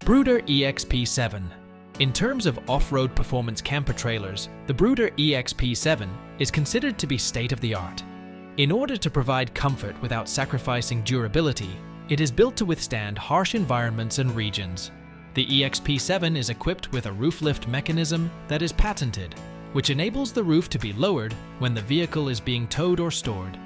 Bruder EXP7. In terms of off-road performance camper trailers, the Bruder EXP7 is considered to be state-of-the-art. In order to provide comfort without sacrificing durability, it is built to withstand harsh environments and regions. The EXP7 is equipped with a roof lift mechanism that is patented, which enables the roof to be lowered when the vehicle is being towed or stored.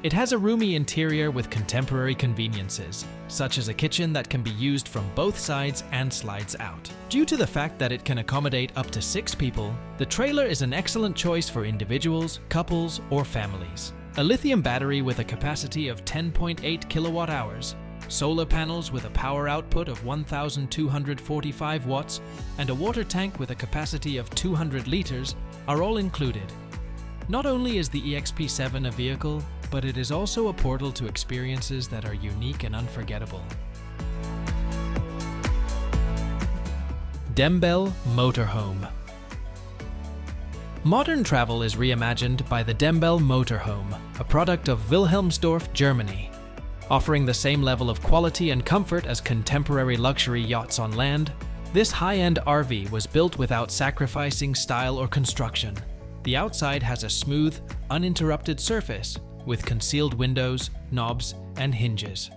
It has a roomy interior with contemporary conveniences, such as a kitchen that can be used from both sides and slides out. Due to the fact that it can accommodate up to 6 people, the trailer is an excellent choice for individuals, couples, or families. A lithium battery with a capacity of 10.8 kilowatt hours, solar panels with a power output of 1,245 watts, and a water tank with a capacity of 200 liters are all included. Not only is the EXP7 a vehicle, but it is also a portal to experiences that are unique and unforgettable. Dembell Motorhome. Modern travel is reimagined by the Dembell Motorhome, a product of Wilhelmsdorf, Germany. Offering the same level of quality and comfort as contemporary luxury yachts on land, this high-end RV was built without sacrificing style or construction. The outside has a smooth, uninterrupted surface with concealed windows, knobs, and hinges.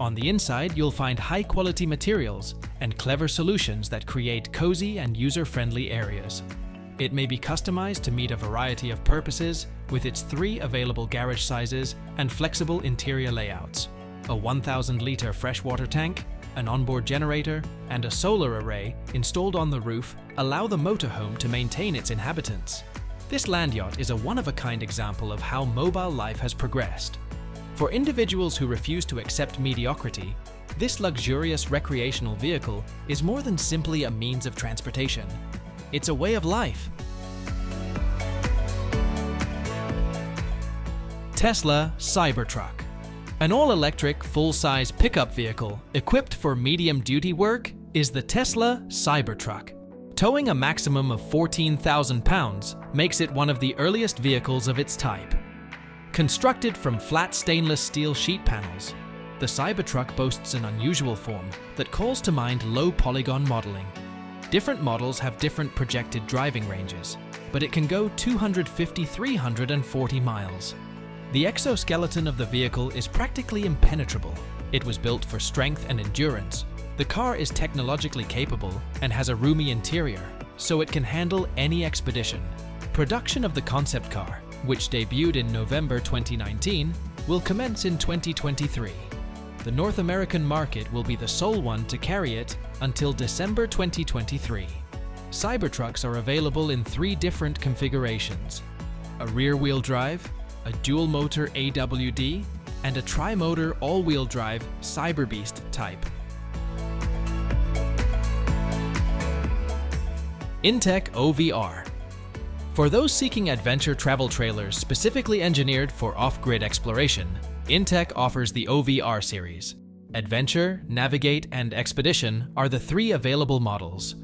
On the inside, you'll find high-quality materials and clever solutions that create cozy and user-friendly areas. It may be customized to meet a variety of purposes with its 3 available garage sizes and flexible interior layouts. A 1,000-liter freshwater tank, an onboard generator, and a solar array installed on the roof allow the motorhome to maintain its inhabitants. This land yacht is a one-of-a-kind example of how mobile life has progressed. For individuals who refuse to accept mediocrity, this luxurious recreational vehicle is more than simply a means of transportation. It's a way of life. Tesla CyberTruck. An all-electric, full-size pickup vehicle equipped for medium-duty work is the Tesla CyberTruck. Towing a maximum of 14,000 pounds makes it one of the earliest vehicles of its type. Constructed from flat stainless steel sheet panels, the CyberTruck boasts an unusual form that calls to mind low-polygon modeling. Different models have different projected driving ranges, but it can go 250–340 miles. The exoskeleton of the vehicle is practically impenetrable. It was built for strength and endurance. The car is technologically capable and has a roomy interior, so it can handle any expedition. Production of the concept car, which debuted in November 2019, will commence in 2023. The North American market will be the sole one to carry it until December 2023. Cybertrucks are available in 3 different configurations: a rear-wheel drive, a dual-motor AWD, and a tri-motor all-wheel drive Cyberbeast type. Intech OVR. For those seeking adventure travel trailers specifically engineered for off-grid exploration, Intech offers the OVR series. Adventure, Navigate, and Expedition are the 3 available models.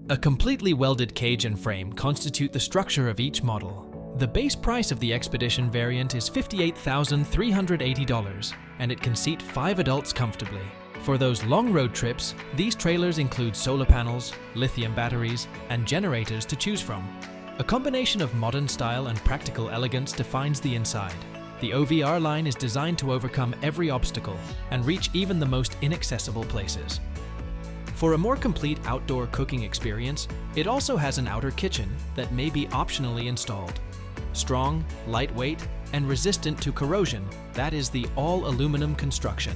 A completely welded cage and frame constitute the structure of each model. The base price of the Expedition variant is $58,380, and it can seat 5 adults comfortably. For those long road trips, these trailers include solar panels, lithium batteries, and generators to choose from. A combination of modern style and practical elegance defines the inside. The OVR line is designed to overcome every obstacle and reach even the most inaccessible places. For a more complete outdoor cooking experience, it also has an outer kitchen that may be optionally installed. Strong, lightweight, and resistant to corrosion, that is the all-aluminum construction.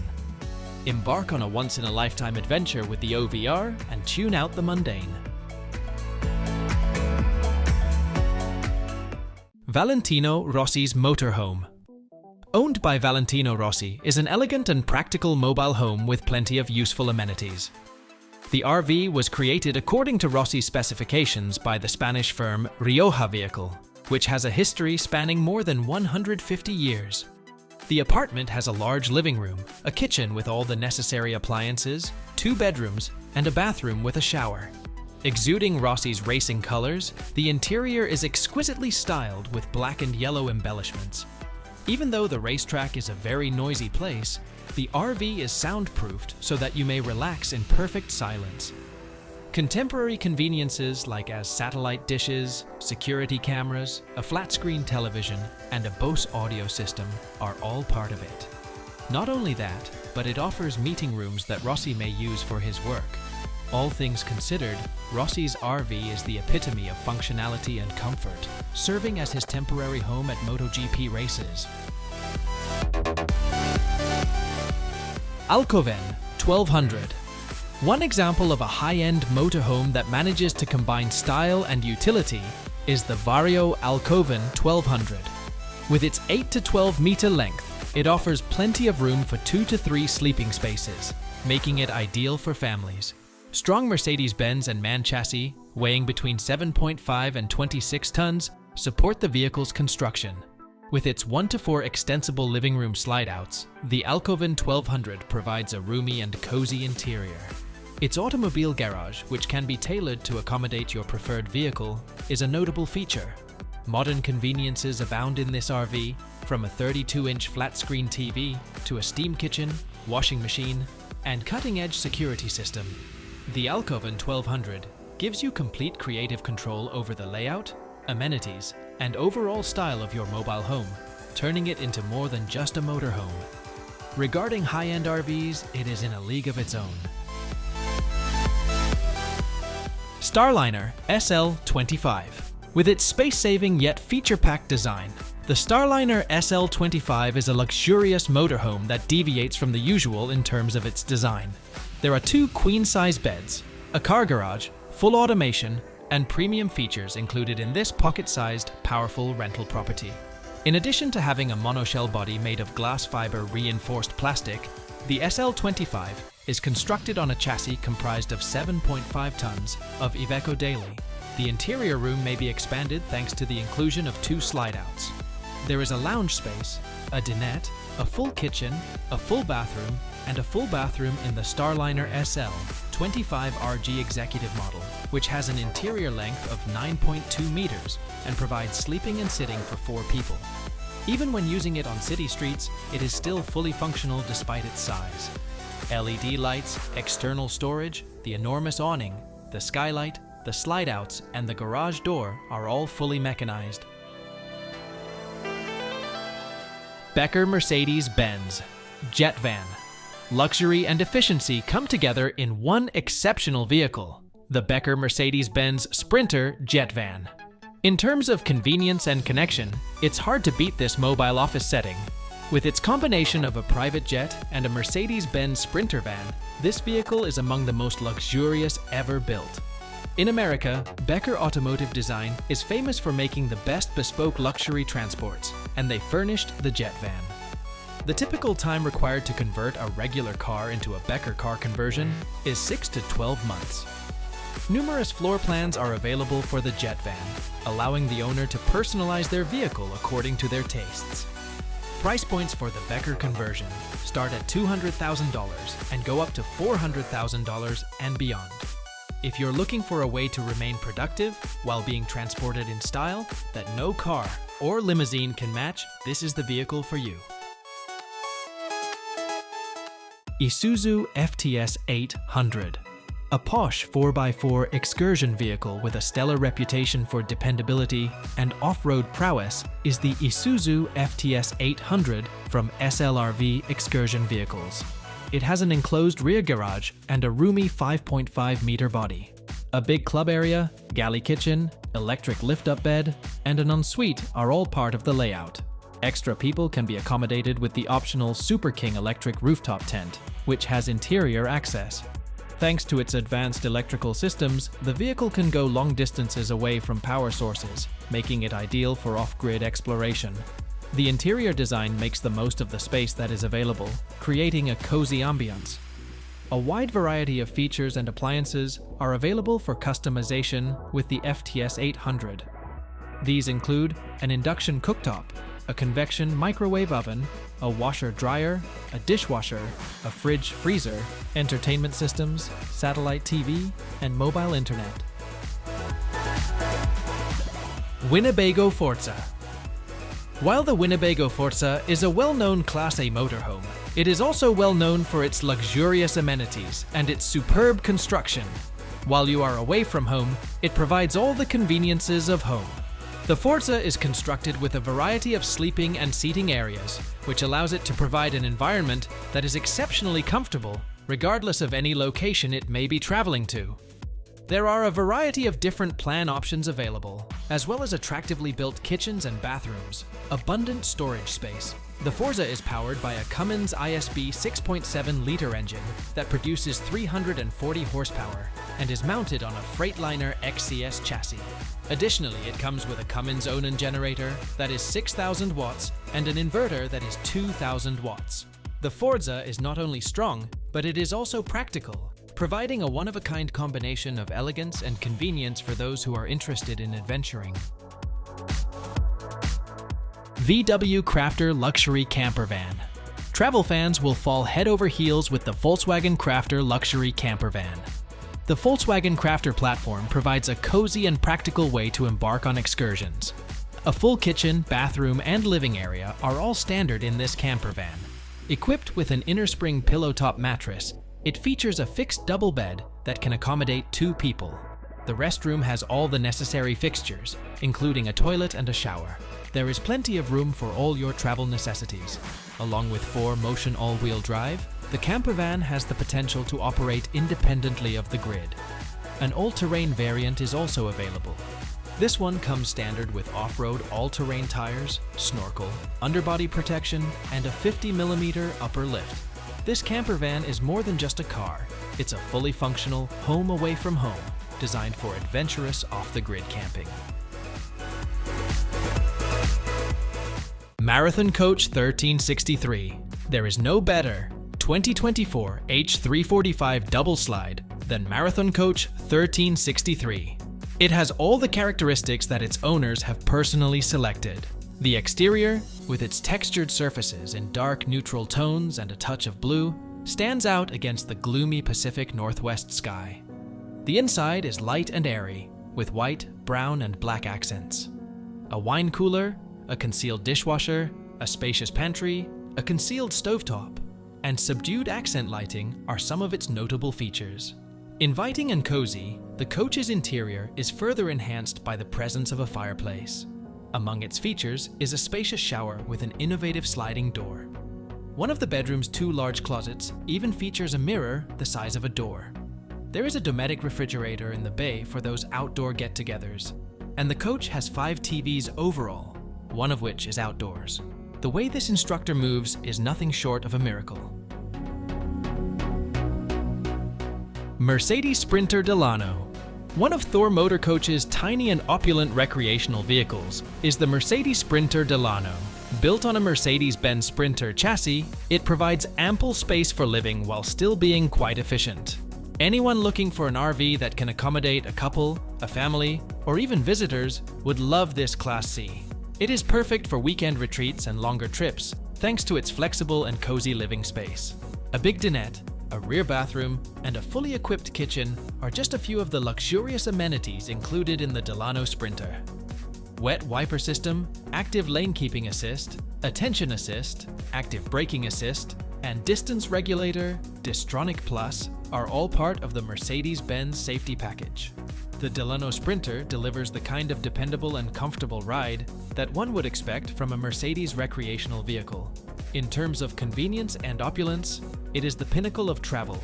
Embark on a once-in-a-lifetime adventure with the OVR and tune out the mundane. Valentino Rossi's Motorhome. Owned by Valentino Rossi is an elegant and practical mobile home with plenty of useful amenities. The RV was created according to Rossi's specifications by the Spanish firm Rioja Vehicle, which has a history spanning more than 150 years. The apartment has a large living room, a kitchen with all the necessary appliances, 2 bedrooms, and a bathroom with a shower. Exuding Rossi's racing colors, the interior is exquisitely styled with black and yellow embellishments. Even though the racetrack is a very noisy place, the RV is soundproofed so that you may relax in perfect silence. Contemporary conveniences like as satellite dishes, security cameras, a flat-screen television, and a Bose audio system are all part of it. Not only that, but it offers meeting rooms that Rossi may use for his work. All things considered, Rossi's RV is the epitome of functionality and comfort, serving as his temporary home at MotoGP races. Alkoven 1200. One example of a high-end motorhome that manages to combine style and utility is the Vario Alcoven 1200. With its 8 to 12 meter length, it offers plenty of room for 2 to 3 sleeping spaces, making it ideal for families. Strong Mercedes-Benz and MAN chassis, weighing between 7.5 and 26 tons, support the vehicle's construction. With its 1 to 4 extensible living room slide-outs, the Alkoven 1200 provides a roomy and cozy interior. Its automobile garage, which can be tailored to accommodate your preferred vehicle, is a notable feature. Modern conveniences abound in this RV, from a 32-inch flat-screen TV to a steam kitchen, washing machine, and cutting-edge security system. The Alkoven 1200 gives you complete creative control over the layout, amenities, and overall style of your mobile home, turning it into more than just a motorhome. Regarding high-end RVs, it is in a league of its own. Starliner SL25. With its space-saving yet feature-packed design, the Starliner SL25 is a luxurious motorhome that deviates from the usual in terms of its design. There are 2 queen-size beds, a car garage, full automation, and premium features included in this pocket-sized, powerful rental property. In addition to having a monoshell body made of glass fiber reinforced plastic, the SL25 is constructed on a chassis comprised of 7.5 tons of Iveco daily. The interior room may be expanded thanks to the inclusion of 2 slide-outs. There is a lounge space, a dinette, a full kitchen, a full bathroom, and a full bathroom in the Starliner SL25 RG Executive model, which has an interior length of 9.2 meters and provides sleeping and sitting for 4 people. Even when using it on city streets, it is still fully functional despite its size. LED lights, external storage, the enormous awning, the skylight, the slide-outs, and the garage door are all fully mechanized. Becker Mercedes-Benz Jetvan. Luxury and efficiency come together in one exceptional vehicle, the Becker Mercedes-Benz Sprinter Jetvan. In terms of convenience and connection, it's hard to beat this mobile office setting. With its combination of a private jet and a Mercedes-Benz Sprinter van, this vehicle is among the most luxurious ever built. In America, Becker Automotive Design is famous for making the best bespoke luxury transports, and they furnished the Jetvan. The typical time required to convert a regular car into a Becker car conversion is 6 to 12 months. Numerous floor plans are available for the Jetvan, allowing the owner to personalize their vehicle according to their tastes. Price points for the Becker conversion start at $200,000 and go up to $400,000 and beyond. If you're looking for a way to remain productive while being transported in style that no car or limousine can match, this is the vehicle for you. Isuzu FTS-800. A posh 4x4 excursion vehicle with a stellar reputation for dependability and off-road prowess is the Isuzu FTS-800 from SLRV Excursion Vehicles. It has an enclosed rear garage and a roomy 5.5 meter body. A big club area, galley kitchen, electric lift-up bed, and an ensuite are all part of the layout. Extra people can be accommodated with the optional Super King electric rooftop tent, which has interior access. Thanks to its advanced electrical systems, the vehicle can go long distances away from power sources, making it ideal for off-grid exploration. The interior design makes the most of the space that is available, creating a cozy ambience. A wide variety of features and appliances are available for customization with the FTS800. These include an induction cooktop, a convection microwave oven, a washer-dryer, a dishwasher, a fridge-freezer, entertainment systems, satellite TV, and mobile internet. Winnebago Forza. While the Winnebago Forza is a well-known Class A motorhome, it is also well known for its luxurious amenities and its superb construction. While you are away from home, it provides all the conveniences of home. The Forza is constructed with a variety of sleeping and seating areas, which allows it to provide an environment that is exceptionally comfortable, regardless of any location it may be traveling to. There are a variety of different plan options available, as well as attractively built kitchens and bathrooms, abundant storage space. The Forza is powered by a Cummins ISB 6.7-liter engine that produces 340 horsepower and is mounted on a Freightliner XCS chassis. Additionally, it comes with a Cummins Onan generator that is 6,000 watts and an inverter that is 2,000 watts. The Forza is not only strong, but it is also practical, providing a one-of-a-kind combination of elegance and convenience for those who are interested in adventuring. VW Crafter Luxury Campervan. Travel fans will fall head over heels with the Volkswagen Crafter Luxury Campervan. The Volkswagen Crafter platform provides a cozy and practical way to embark on excursions. A full kitchen, bathroom, and living area are all standard in this campervan. Equipped with an inner-spring pillow-top mattress, it features a fixed double bed that can accommodate 2 people. The restroom has all the necessary fixtures, including a toilet and a shower. There is plenty of room for all your travel necessities. Along with 4-motion all-wheel drive, the campervan has the potential to operate independently of the grid. An all-terrain variant is also available. This one comes standard with off-road all-terrain tires, snorkel, underbody protection, and a 50mm upper lift. This campervan is more than just a car. It's a fully functional home away from home, designed for adventurous off-the-grid camping. Marathon Coach 1363. There is no better 2024 H345 double slide than Marathon Coach 1363. It has all the characteristics that its owners have personally selected. The exterior, with its textured surfaces in dark neutral tones and a touch of blue, stands out against the gloomy Pacific Northwest sky. The inside is light and airy, with white, brown, and black accents. A wine cooler, a concealed dishwasher, a spacious pantry, a concealed stovetop, and subdued accent lighting are some of its notable features. Inviting and cozy, the coach's interior is further enhanced by the presence of a fireplace. Among its features is a spacious shower with an innovative sliding door. One of the bedroom's 2 large closets even features a mirror the size of a door. There is a Dometic refrigerator in the bay for those outdoor get-togethers, and the coach has 5 TVs overall, one of which is outdoors. The way this instructor moves is nothing short of a miracle. Mercedes Sprinter Delano. One of Thor Motor Coach's tiny and opulent recreational vehicles is the Mercedes Sprinter Delano. Built on a Mercedes-Benz Sprinter chassis, it provides ample space for living while still being quite efficient. Anyone looking for an RV that can accommodate a couple, a family, or even visitors would love this Class C. It is perfect for weekend retreats and longer trips, thanks to its flexible and cozy living space. A big dinette, a rear bathroom, and a fully equipped kitchen are just a few of the luxurious amenities included in the Delano Sprinter. Wet wiper system, active lane keeping assist, attention assist, active braking assist, and distance regulator, Distronic Plus, are all part of the Mercedes-Benz safety package. The Delano Sprinter delivers the kind of dependable and comfortable ride that one would expect from a Mercedes recreational vehicle. In terms of convenience and opulence, it is the pinnacle of travel.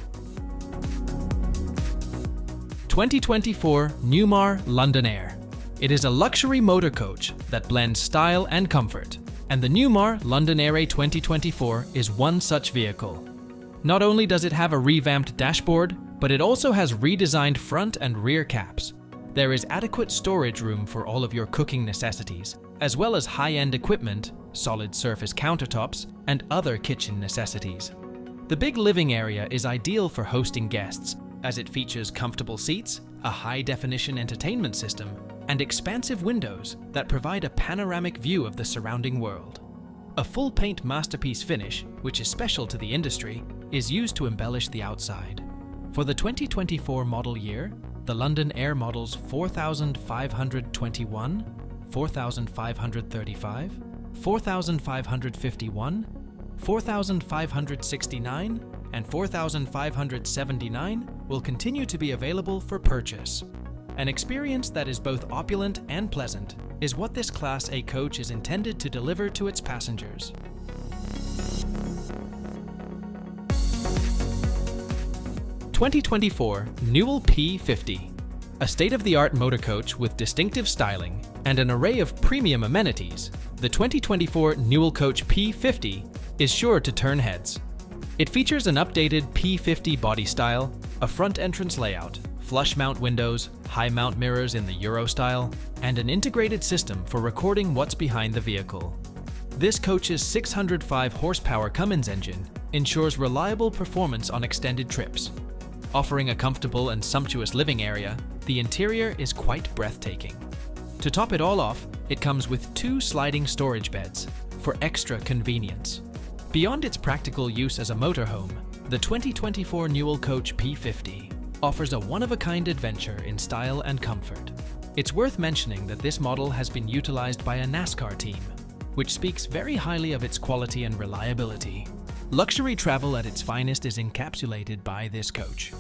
2024 Numar London Air. It is a luxury motor coach that blends style and comfort, and the Numar London Air 2024 is one such vehicle. Not only does it have a revamped dashboard, but it also has redesigned front and rear caps. There is adequate storage room for all of your cooking necessities, as well as high-end equipment, solid surface countertops, and other kitchen necessities. The big living area is ideal for hosting guests, as it features comfortable seats, a high-definition entertainment system, and expansive windows that provide a panoramic view of the surrounding world. A full paint masterpiece finish, which is special to the industry, is used to embellish the outside. For the 2024 model year, the London Air models 4521, 4535, 4551, 4569, and 4579 will continue to be available for purchase. An experience that is both opulent and pleasant is what this Class A coach is intended to deliver to its passengers. (2024) Newell P50. A state-of-the-art motor coach with distinctive styling and an array of premium amenities, the 2024 Newell Coach P50 is sure to turn heads. It features an updated P50 body style, a front entrance layout, flush mount windows, high mount mirrors in the Euro style, and an integrated system for recording what's behind the vehicle. This coach's 605 horsepower Cummins engine ensures reliable performance on extended trips. Offering a comfortable and sumptuous living area, the interior is quite breathtaking. To top it all off, it comes with 2 sliding storage beds for extra convenience. Beyond its practical use as a motorhome, the 2024 Newell Coach P50 offers a one-of-a-kind adventure in style and comfort. It's worth mentioning that this model has been utilized by a NASCAR team, which speaks very highly of its quality and reliability. Luxury travel at its finest is encapsulated by this coach.